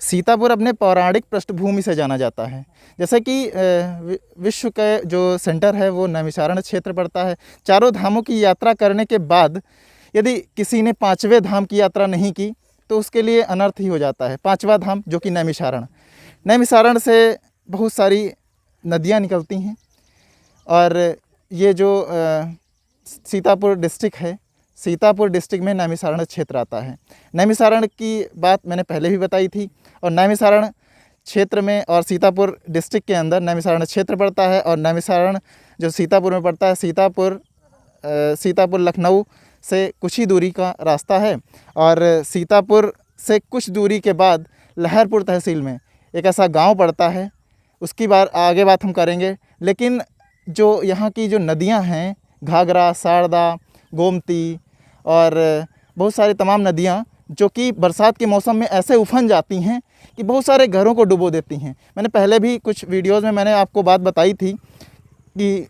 सीतापुर अपने पौराणिक पृष्ठभूमि से जाना जाता है। जैसे कि विश्व का जो सेंटर है वो नैमिषारण्य क्षेत्र पड़ता है। चारों धामों की यात्रा करने के बाद यदि किसी ने पांचवें धाम की यात्रा नहीं की तो उसके लिए अनर्थ ही हो जाता है। पांचवा धाम जो कि नैमिषारण्य, नैमिषारण्य से बहुत सारी नदियाँ निकलती हैं और ये जो सीतापुर डिस्ट्रिक्ट है, सीतापुर डिस्ट्रिक्ट में नैमिषारण्य क्षेत्र आता है। नैमिषारण्य की बात मैंने पहले भी बताई थी और नैमिषारण्य क्षेत्र में और सीतापुर डिस्ट्रिक्ट के अंदर नैमिषारण्य क्षेत्र पड़ता है और नैमिषारण्य जो सीतापुर में पड़ता है, सीतापुर लखनऊ से कुछ ही दूरी का रास्ता है और सीतापुर से कुछ दूरी के बाद लहरपुर तहसील में एक ऐसा गांव पड़ता है, उसकी आगे बात हम करेंगे। लेकिन जो यहाँ की जो नदियाँ हैं, घाघरा, शारदा, गोमती और बहुत सारी तमाम नदियाँ जो कि बरसात के मौसम में ऐसे उफन जाती हैं कि बहुत सारे घरों को डुबो देती हैं। मैंने पहले भी कुछ वीडियोज़ में मैंने आपको बात बताई थी कि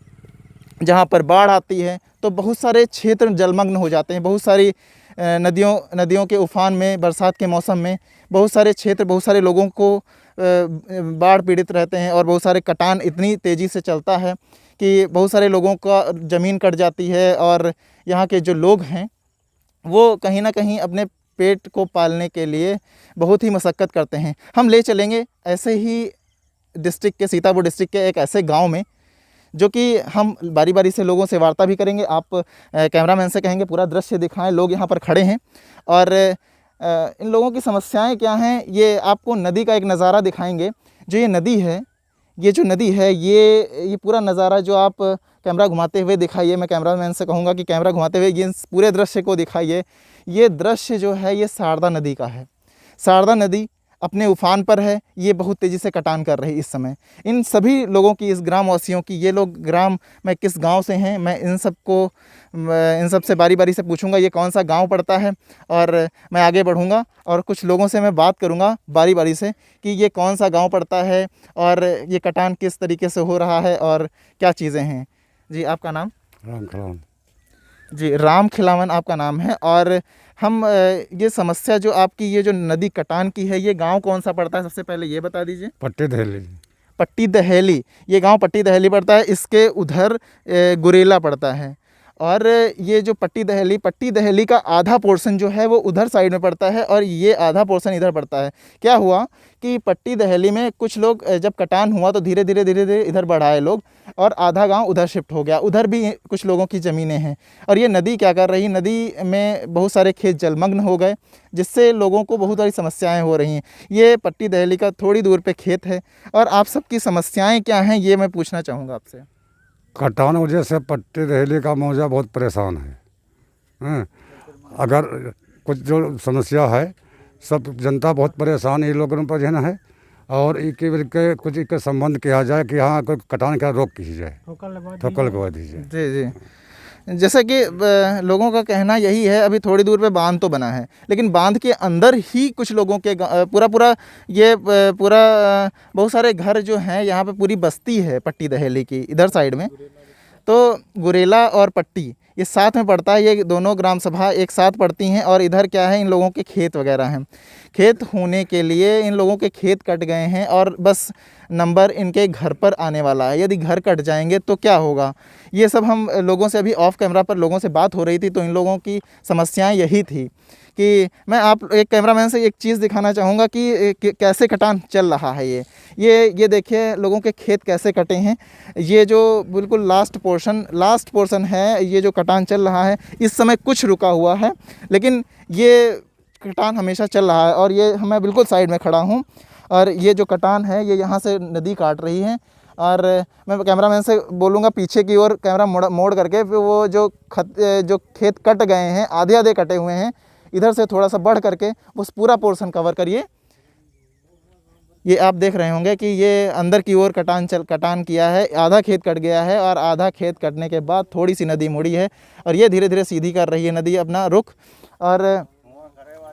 जहाँ पर बाढ़ आती है तो बहुत सारे क्षेत्र जलमग्न हो जाते हैं। बहुत सारी नदियों के उफान में बरसात के मौसम में बहुत सारे क्षेत्र, बहुत सारे लोगों को बाढ़ पीड़ित रहते हैं और बहुत सारे कटान इतनी तेज़ी से चलता है कि बहुत सारे लोगों का ज़मीन कट जाती है और यहाँ के जो लोग हैं वो कहीं ना कहीं अपने पेट को पालने के लिए बहुत ही मशक्क़त करते हैं। हम ले चलेंगे ऐसे ही डिस्ट्रिक्ट के, सीतापुर डिस्ट्रिक्ट के एक ऐसे गांव में जो कि हम बारी बारी से लोगों से वार्ता भी करेंगे। आप कैमरामैन से कहेंगे पूरा दृश्य दिखाएं। लोग यहाँ पर खड़े हैं और इन लोगों की समस्याएं क्या हैं ये आपको नदी का एक नज़ारा दिखाएंगे। जो ये नदी है, ये जो नदी है, ये पूरा नज़ारा जो आप कैमरा घुमाते हुए दिखाइए। मैं कैमरामैन से कहूँगा कि कैमरा घुमाते हुए ये पूरे दृश्य को दिखाइए। ये दृश्य जो है ये शारदा नदी का है। शारदा नदी अपने उफान पर है, ये बहुत तेज़ी से कटान कर रही है इस समय। इन सभी लोगों की, इस ग्रामवासियों की, ये लोग ग्राम में किस गांव से हैं, मैं इन सब से बारी बारी से पूछूंगा ये कौन सा गांव पड़ता है और मैं आगे बढ़ूंगा और कुछ लोगों से मैं बात करूंगा बारी बारी से कि ये कौन सा गांव पड़ता है और ये कटान किस तरीके से हो रहा है और क्या चीज़ें हैं। जी, आपका नाम? राम खिलावन। जी, राम खिलावन आपका नाम है। और हम ये समस्या जो आपकी, ये जो नदी कटान की है, ये गांव कौन सा पड़ता है सबसे पहले ये बता दीजिए। पट्टी दहली। पट्टी दहली, ये गांव पट्टी दहली पड़ता है। इसके उधर गुरेला पड़ता है और ये जो पट्टी दहली का आधा पोर्शन जो है वो उधर साइड में पड़ता है और ये आधा पोर्शन इधर पड़ता है। क्या हुआ कि पट्टी दहली में कुछ लोग जब कटान हुआ तो धीरे धीरे इधर बढ़ाए लोग और आधा गांव उधर शिफ्ट हो गया। उधर भी कुछ लोगों की ज़मीनें हैं और ये नदी क्या कर रही, नदी में बहुत सारे खेत जलमग्न हो गए जिससे लोगों को बहुत सारी समस्याएं हो रही हैं। ये पट्टी दहली का थोड़ी दूर पे खेत है और आप सबकी समस्याएं क्या हैं ये मैं पूछना चाहूँगा आपसे। कटान वजह से पट्टी दहली का मौजा बहुत परेशान है। अगर कुछ जो समस्या है सब जनता बहुत परेशान ये लोगों पर जो है और के कुछ के संबंध किया जाए कि हाँ कोई कटान का रोक की जाए, ठोकर लगवा दीजिए। जी जी, जैसे कि लोगों का कहना यही है, अभी थोड़ी दूर पे बांध तो बना है लेकिन बांध के अंदर ही कुछ लोगों के पूरा बहुत सारे घर जो हैं यहाँ पे पूरी बस्ती है पट्टी दहली की इधर साइड में। तो गुरेला और पट्टी ये साथ में पड़ता है, ये दोनों ग्राम सभा एक साथ पड़ती हैं और इधर क्या है, इन लोगों के खेत वगैरह हैं। खेत होने के लिए इन लोगों के खेत कट गए हैं और बस नंबर इनके घर पर आने वाला है। यदि घर कट जाएंगे तो क्या होगा, ये सब हम लोगों से अभी ऑफ कैमरा पर लोगों से बात हो रही थी तो इन लोगों की समस्याएं यही थी कि मैं आप एक कैमरामैन से एक चीज़ दिखाना चाहूँगा कि कैसे कटान चल रहा है। ये देखिए लोगों के खेत कैसे कटे हैं। ये जो बिल्कुल लास्ट पोर्शन है, ये जो कटान चल रहा है इस समय कुछ रुका हुआ है लेकिन ये कटान हमेशा चल रहा है। और ये मैं बिल्कुल साइड में खड़ा हूँ और ये जो कटान है ये यहाँ से नदी काट रही है और मैं कैमरामैन से बोलूँगा पीछे की ओर कैमरा मोड़ करके फिर वो जो खेत कट गए हैं, आधे कटे हुए हैं, इधर से थोड़ा सा बढ़ करके उस पूरा पोर्शन कवर करिए। ये आप देख रहे होंगे कि ये अंदर की ओर कटान किया है, आधा खेत कट गया है और आधा खेत कटने के बाद थोड़ी सी नदी मुड़ी है और ये धीरे धीरे सीधी कर रही है नदी अपना रुख। और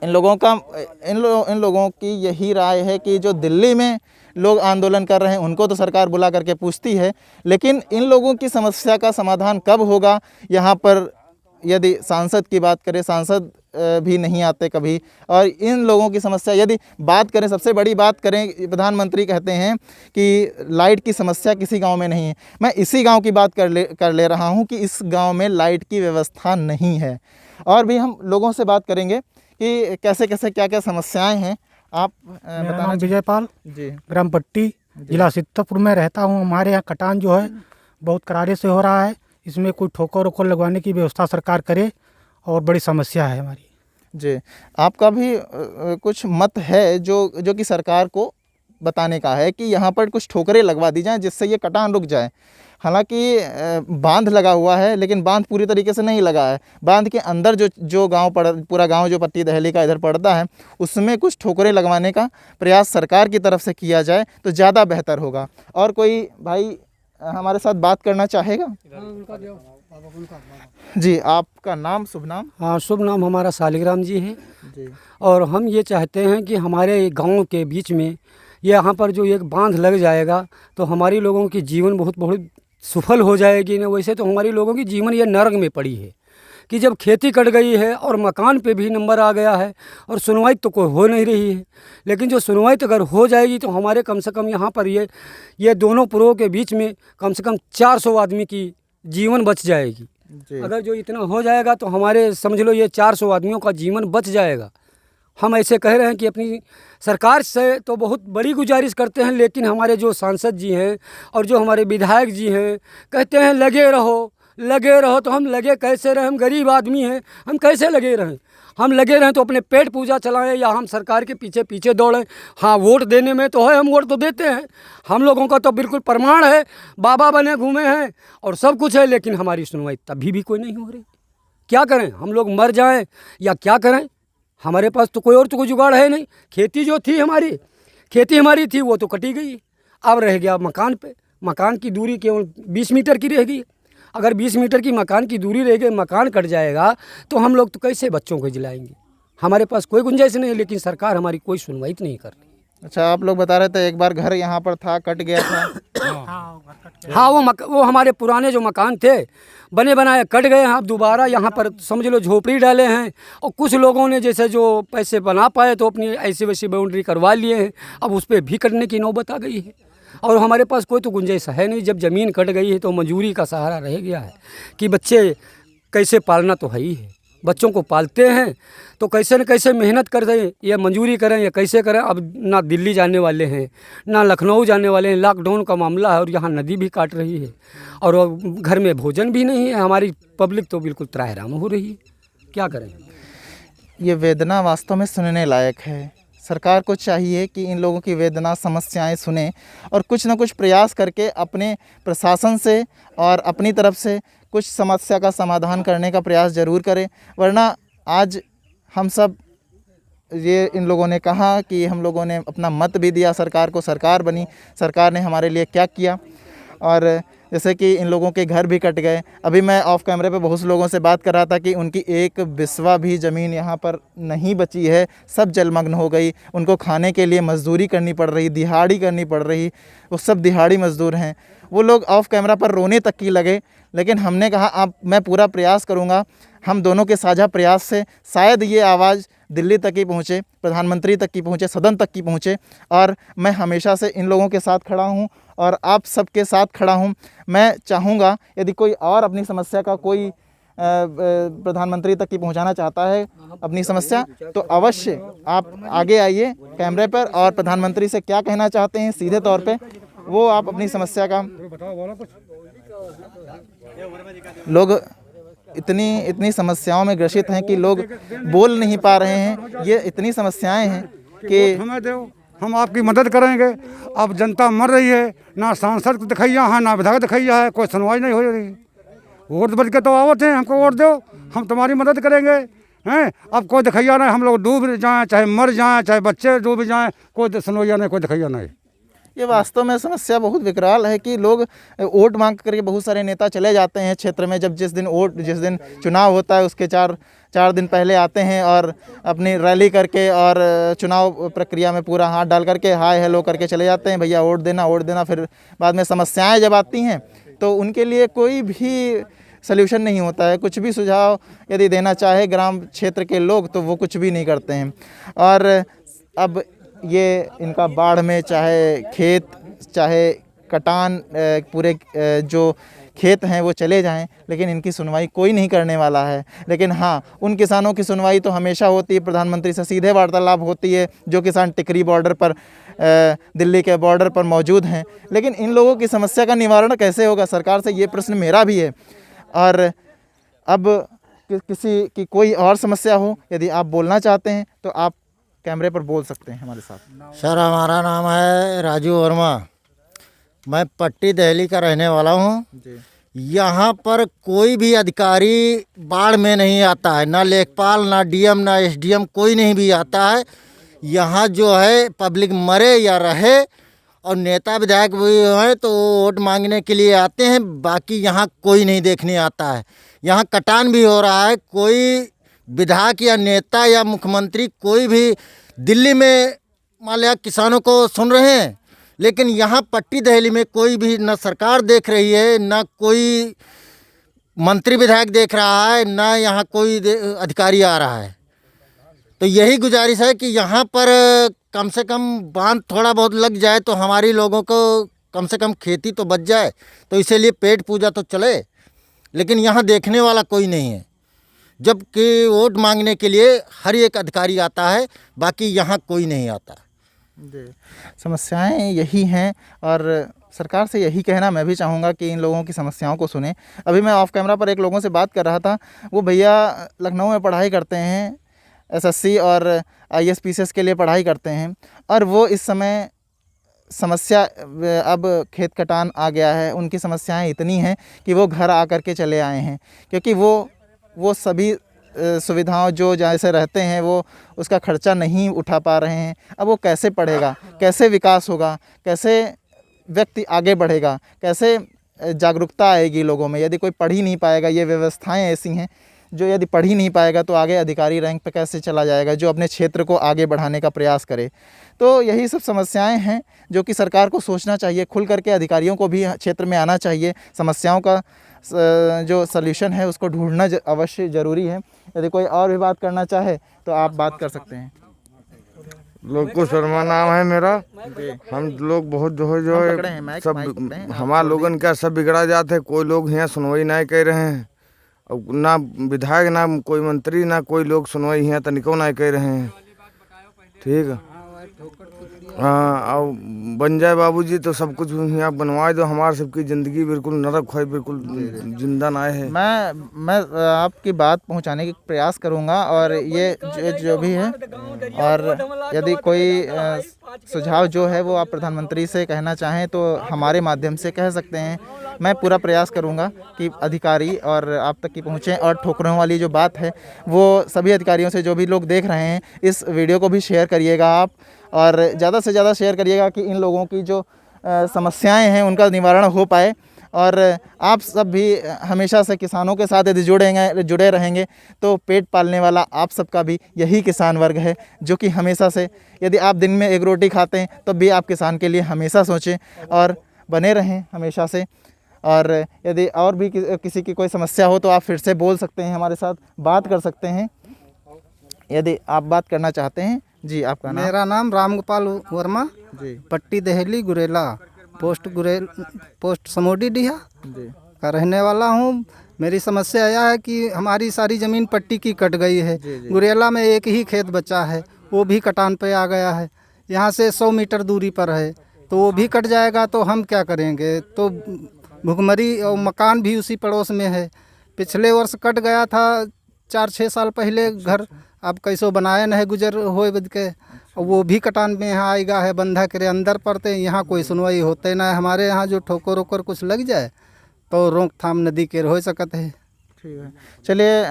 इन लोगों की यही राय है कि जो दिल्ली में लोग आंदोलन कर रहे हैं उनको तो सरकार बुला करके पूछती है लेकिन इन लोगों की समस्या का समाधान कब होगा। यहाँ पर यदि सांसद की बात करें, सांसद भी नहीं आते कभी। और इन लोगों की समस्या यदि बात करें, सबसे बड़ी बात करें, प्रधानमंत्री कहते हैं कि लाइट की समस्या किसी गांव में नहीं है। मैं इसी गांव की बात कर ले रहा हूं कि इस गांव में लाइट की व्यवस्था नहीं है। और भी हम लोगों से बात करेंगे कि कैसे कैसे क्या क्या समस्याएं हैं। आप मेरा बताना नाम विजयपाल, जी ग्राम पट्टी, जिला सीतापुर में रहता हूँ। हमारे यहाँ कटान जो है बहुत करारे से हो रहा है। इसमें कोई ठोकर वोकर लगवाने की व्यवस्था सरकार करे, और बड़ी समस्या है हमारी। जी, आपका भी कुछ मत है जो कि सरकार को बताने का है कि यहाँ पर कुछ ठोकरें लगवा दी जाएं जिससे ये कटान रुक जाए। हालांकि बांध लगा हुआ है, लेकिन बांध पूरी तरीके से नहीं लगा है। बांध के अंदर जो गांव पूरा गांव जो पट्टी दहली का इधर पड़ता है, उसमें कुछ ठोकरें लगवाने का प्रयास सरकार की तरफ से किया जाए तो ज़्यादा बेहतर होगा। और कोई भाई हमारे साथ बात करना चाहेगा? जी, आपका नाम, शुभ नाम? हाँ, शुभ नाम हमारा शालिग्राम जी है। जी और हम ये चाहते हैं कि हमारे गांव के बीच में यहाँ पर जो एक बांध लग जाएगा तो हमारी लोगों की जीवन बहुत सफल हो जाएगी। ना वैसे तो हमारी लोगों की जीवन ये नरक में पड़ी है कि जब खेती कट गई है और मकान पे भी नंबर आ गया है और सुनवाई तो कोई हो नहीं रही है। लेकिन जो सुनवाई तो अगर हो जाएगी तो हमारे कम से कम यहाँ पर ये दोनों पुरों के बीच में कम से कम 400 आदमी की जीवन बच जाएगी। जी अगर जो इतना हो जाएगा तो हमारे समझ लो ये 400 आदमियों का जीवन बच जाएगा। हम ऐसे कह रहे हैं कि अपनी सरकार से तो बहुत बड़ी गुजारिश करते हैं, लेकिन हमारे जो सांसद जी हैं और जो हमारे विधायक जी हैं कहते हैं लगे रहो। तो हम लगे कैसे रहें? हम गरीब आदमी हैं, हम कैसे लगे रहें? हम लगे रहें तो अपने पेट पूजा चलाएं या हम सरकार के पीछे पीछे दौड़ें? हाँ, वोट देने में तो है, हम वोट तो देते हैं। हम लोगों का तो बिल्कुल प्रमाण है, बाबा बने घूमे हैं और सब कुछ है, लेकिन हमारी सुनवाई तभी भी कोई नहीं हो रही। क्या करें? हम लोग मर जाएं या क्या करें? हमारे पास तो कोई जुगाड़ है नहीं। खेती जो थी हमारी थी वो तो कटी गई। अब रह गया मकान पे। मकान की दूरी केवल 20 मीटर की रह गई। अगर 20 मीटर की मकान की दूरी रह गई, मकान कट जाएगा तो हम लोग तो कैसे बच्चों को जिलाएंगे? हमारे पास कोई गुंजाइश नहीं है, लेकिन सरकार हमारी कोई सुनवाई नहीं कर रही। अच्छा, आप लोग बता रहे थे एक बार घर यहाँ पर था, कट गया था। हाँ, वो हमारे पुराने जो मकान थे बने बनाए कट गए हैं। अब दोबारा यहाँ पर समझ लो झोपड़ी डाले हैं, और कुछ लोगों ने जैसे जो पैसे बना पाए तो अपनी ऐसी वैसी बाउंड्री करवा लिए हैं। अब उस पर भी कटने की नौबत आ गई है, और हमारे पास कोई तो गुंजाइश है नहीं। जब ज़मीन कट गई है तो मजूरी का सहारा रह गया है कि बच्चे कैसे पालना तो है ही है। बच्चों को पालते हैं तो कैसे न कैसे मेहनत कर दें या मंजूरी करें या कैसे करें। अब ना दिल्ली जाने वाले हैं ना लखनऊ जाने वाले हैं। लॉकडाउन का मामला है और यहाँ नदी भी काट रही है और घर में भोजन भी नहीं है। हमारी पब्लिक तो बिल्कुल त्राहिराम हो रही है। क्या करें? ये वेदना वास्तव में सुनने लायक है। सरकार को चाहिए कि इन लोगों की वेदना, समस्याएं सुने और कुछ ना कुछ प्रयास करके अपने प्रशासन से और अपनी तरफ से कुछ समस्या का समाधान करने का प्रयास ज़रूर करें। वरना आज हम सब इन लोगों ने कहा कि हम लोगों ने अपना मत भी दिया सरकार को, सरकार बनी, सरकार ने हमारे लिए क्या किया। और जैसे कि इन लोगों के घर भी कट गए। अभी मैं ऑफ कैमरे पे बहुत से लोगों से बात कर रहा था कि उनकी एक बिस्वा भी ज़मीन यहाँ पर नहीं बची है, सब जलमग्न हो गई। उनको खाने के लिए मजदूरी करनी पड़ रही, दिहाड़ी करनी पड़ रही। वो सब दिहाड़ी मजदूर हैं। वो लोग ऑफ कैमरा पर रोने तक की लगे, लेकिन हमने कहा मैं पूरा प्रयास करूँगा। हम दोनों के साझा प्रयास से शायद ये आवाज़ दिल्ली तक ही पहुँचे, प्रधानमंत्री तक की पहुँचे, सदन तक की पहुँचे। और मैं हमेशा से इन लोगों के साथ खड़ा हूँ और आप सबके साथ खड़ा हूँ। मैं चाहूँगा यदि कोई और अपनी समस्या का कोई प्रधानमंत्री तक की पहुँचाना चाहता है अपनी समस्या, तो अवश्य आप आगे आइए कैमरे पर और प्रधानमंत्री से क्या कहना चाहते हैं सीधे तौर पे वो आप अपनी समस्या का। लोग इतनी समस्याओं में ग्रसित हैं कि लोग बोल नहीं पा रहे हैं। ये इतनी समस्याएं हैं कि हमें दो, हम आपकी मदद करेंगे। अब जनता मर रही है, ना सांसद को दिखाइया है ना विधायक दिखाइया है, कोई सुनवाई नहीं हो रही। वोट बच के तो आवत हैं, हमको वोट दो, हम तुम्हारी मदद करेंगे। हैं, अब कोई दिखाइया नहीं। हम लोग डूब जाएं, चाहे मर जाएं, चाहे बच्चे डूब जाएं, कोई सुनवाइया नहीं, कोई दिखाइया नहीं। ये वास्तव में समस्या बहुत विकराल है कि लोग वोट मांग करके बहुत सारे नेता चले जाते हैं क्षेत्र में। जब जिस दिन चुनाव होता है उसके चार दिन पहले आते हैं और अपनी रैली करके और चुनाव प्रक्रिया में पूरा हाथ डाल करके हाय हेलो करके चले जाते हैं, भैया वोट देना। फिर बाद में समस्याएं जब आती हैं तो उनके लिए कोई भी सल्यूशन नहीं होता है। कुछ भी सुझाव यदि देना चाहे ग्राम क्षेत्र के लोग तो वो कुछ भी नहीं करते हैं। और अब ये इनका बाढ़ में चाहे खेत चाहे कटान पूरे जो खेत हैं वो चले जाएं, लेकिन इनकी सुनवाई कोई नहीं करने वाला है। लेकिन हाँ, उन किसानों की सुनवाई तो हमेशा होती है, प्रधानमंत्री से सीधे वार्तालाप होती है, जो किसान टिकरी बॉर्डर पर दिल्ली के बॉर्डर पर मौजूद हैं। लेकिन इन लोगों की समस्या का निवारण कैसे होगा सरकार से, ये प्रश्न मेरा भी है। और अब किसी की कोई और समस्या हो, यदि आप बोलना चाहते हैं तो आप कैमरे पर बोल सकते हैं हमारे साथ। सर, हमारा नाम है राजू वर्मा। मैं पट्टी दिल्ली का रहने वाला हूँ। यहाँ पर कोई भी अधिकारी बाढ़ में नहीं आता है, ना लेखपाल, ना डीएम, ना एसडीएम, कोई नहीं भी आता है। यहाँ जो है पब्लिक मरे या रहे, और नेता विधायक भी हैं तो वोट मांगने के लिए आते हैं, बाकी यहाँ कोई नहीं देखने आता है। यहाँ कटान भी हो रहा है, कोई विधायक या नेता या मुख्यमंत्री कोई भी दिल्ली में मान लिया किसानों को सुन रहे हैं, लेकिन यहाँ पट्टी दहली में कोई भी न सरकार देख रही है, न कोई मंत्री विधायक देख रहा है, न यहाँ कोई अधिकारी आ रहा है। तो यही गुजारिश है कि यहाँ पर कम से कम बांध थोड़ा बहुत लग जाए तो हमारी लोगों को कम से कम खेती तो बच जाए, तो इसीलिए पेट पूजा तो चले। लेकिन यहाँ देखने वाला कोई नहीं है, जबकि वोट मांगने के लिए हर एक अधिकारी आता है, बाकी यहाँ कोई नहीं आता। जी, समस्याएं यही हैं और सरकार से यही कहना मैं भी चाहूँगा कि इन लोगों की समस्याओं को सुने। अभी मैं ऑफ कैमरा पर एक लोगों से बात कर रहा था, वो भैया लखनऊ में पढ़ाई करते हैं, एसएससी और आईएएस पीसीएस के लिए पढ़ाई करते हैं, और वो इस समय समस्या, अब खेत कटान आ गया है, उनकी समस्याएं इतनी हैं कि वो घर आकर के चले आए हैं, क्योंकि वो सभी सुविधाओं जो जैसे रहते हैं वो उसका खर्चा नहीं उठा पा रहे हैं। अब वो कैसे पढ़ेगा, कैसे विकास होगा, कैसे व्यक्ति आगे बढ़ेगा, कैसे जागरूकता आएगी लोगों में यदि कोई पढ़ ही नहीं पाएगा। ये व्यवस्थाएं ऐसी हैं जो यदि पढ़ ही नहीं पाएगा तो आगे अधिकारी रैंक पे कैसे चला जाएगा, जो अपने क्षेत्र को आगे बढ़ाने का प्रयास करे। तो यही सब समस्याएं हैं जो कि सरकार को सोचना चाहिए, खुल करके अधिकारियों को भी क्षेत्र में आना चाहिए, समस्याओं का जो सल्यूशन है उसको ढूंढना अवश्य ज़रूरी है। यदि कोई और भी बात करना चाहे तो आप बात कर सकते हैं। लोको शर्मा नाम है मेरा। हम लोग बहुत जो है सब हमारा लोगन क्या सब बिगड़ा जाते हैं। कोई लोग यहाँ सुनवाई नहीं कर रहे हैं, और ना विधायक ना कोई मंत्री ना कोई लोग सुनवाई यहाँ तनिको नहीं कर रहे हैं। ठीक है, हाँ, और बन जाए बाबूजी तो सब कुछ यहाँ बनवाए दो, हमारे सबकी ज़िंदगी बिल्कुल नरक है, बिल्कुल जिंदा ना है। मैं आपकी बात पहुंचाने की प्रयास करूंगा, और ये जो भी है, और यदि कोई सुझाव जो है वो आप प्रधानमंत्री से कहना चाहें तो हमारे माध्यम से कह सकते हैं। मैं पूरा प्रयास करूंगा कि अधिकारी और आप तक की पहुँचें, और ठोकरों वाली जो बात है वो सभी अधिकारियों से, जो भी लोग देख रहे हैं इस वीडियो को भी शेयर करिएगा आप, और ज़्यादा से ज़्यादा शेयर करिएगा कि इन लोगों की जो समस्याएं हैं उनका निवारण हो पाए। और आप सब भी हमेशा से किसानों के साथ यदि जुड़े रहेंगे तो पेट पालने वाला आप सबका भी यही किसान वर्ग है, जो कि हमेशा से, यदि आप दिन में एक रोटी खाते हैं तब भी आप किसान के लिए हमेशा सोचें और बने रहें हमेशा से। और यदि और भी किसी की कोई समस्या हो तो आप फिर से बोल सकते हैं, हमारे साथ बात कर सकते हैं यदि आप बात करना चाहते हैं। जी, आपका नाम? मेरा नाम रामगोपाल वर्मा जी, पट्टी दहली गुरेला पोस्ट समोडी डीहा जी, का रहने वाला हूँ। मेरी समस्या यह है कि हमारी सारी ज़मीन पट्टी की कट गई है। गुरेला में एक ही खेत बचा है, वो भी कटान पे आ गया है। यहाँ से 100 मीटर दूरी पर है, तो वो भी कट जाएगा तो हम क्या करेंगे। तो भुखमरी और मकान भी उसी पड़ोस में है। पिछले वर्ष कट गया था 4-6 साल पहले घर, अब कैसो बनाए न है गुजर होए बद के, और वो भी कटान में यहाँ आएगा है। बंधा करे अंदर पड़ते, यहाँ कोई सुनवाई होते ना है। हमारे यहाँ जो ठोकर ओकर कुछ लग जाए तो रोकथाम नदी के हो सकते है। ठीक है, चलिए,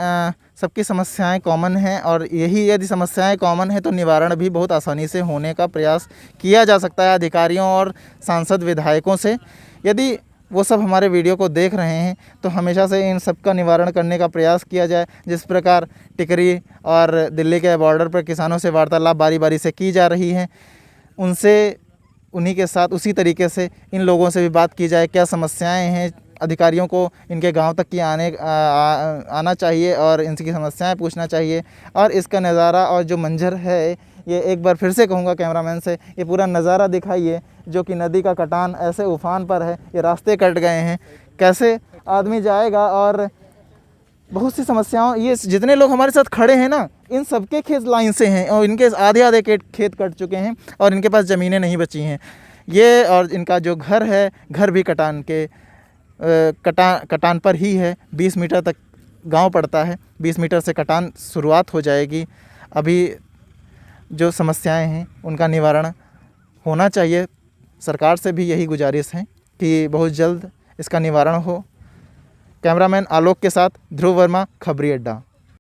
सबकी समस्याएं कॉमन हैं, और यही यदि समस्याएं कॉमन हैं तो निवारण भी बहुत आसानी से होने का प्रयास किया जा सकता है अधिकारियों और सांसद विधायकों से। यदि वो सब हमारे वीडियो को देख रहे हैं तो हमेशा से इन सब का निवारण करने का प्रयास किया जाए। जिस प्रकार टिकरी और दिल्ली के बॉर्डर पर किसानों से वार्तालाप बारी बारी से की जा रही है, उनसे उन्हीं के साथ उसी तरीके से इन लोगों से भी बात की जाए, क्या समस्याएं हैं, अधिकारियों को इनके गांव तक की आना चाहिए और इनकी समस्याएं पूछना चाहिए। और इसका नज़ारा और जो मंजर है, ये एक बार फिर से कहूँगा कैमरामैन से, ये पूरा नज़ारा दिखाइए जो कि नदी का कटान ऐसे उफान पर है, ये रास्ते कट गए हैं, कैसे आदमी जाएगा। और बहुत सी समस्याओं, ये जितने लोग हमारे साथ खड़े हैं ना, इन सबके खेत लाइन से हैं और इनके आधे आधे खेत कट चुके हैं और इनके पास ज़मीनें नहीं बची हैं। ये और इनका जो घर है, घर भी कटान पर ही है। 20 मीटर तक गांव पड़ता है, 20 मीटर से कटान शुरुआत हो जाएगी। अभी जो समस्याएं हैं उनका निवारण होना चाहिए। सरकार से भी यही गुजारिश है कि बहुत जल्द इसका निवारण हो। कैमरामैन आलोक के साथ ध्रुव वर्मा, खबरी अड्डा।